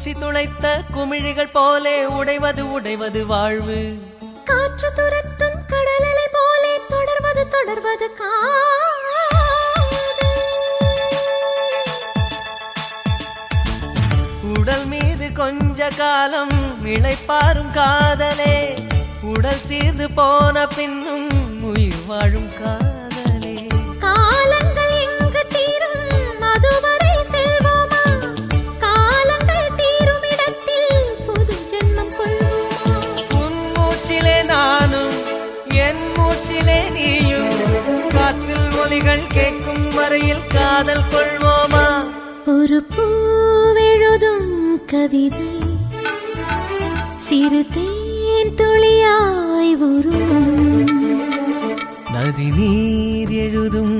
ஊசி துளைத்த குமிழிகள் போலே உடைவது உடைவது வாழ்வு. காற்று துரத்தும் கடலலை போலே தொடர்வது தொடர்வது உடல் மீது கொஞ்ச காலம் இளைப்பாரும் காதலே, உடல் தீர்ந்து போன பின்னும் உயிர் வாழும் காதலே. காலங்கள் எங்கு தீரும் அதுவரை செல்வோமா, காலங்கள் தீரும் இடத்தில் புது ஜென்மம் கொள்வோமா. உன் மூச்சிலே நானும் என் மூச்சிலே நீயும், காற்றில் ஒலிகள் கேட்கும் வரையில் காதல் கொள்வோமா. ஒரு பூவெழுதும் கவிதை சிறு தேன் துளியாய் உருவும், நதி நீர் எழுதும்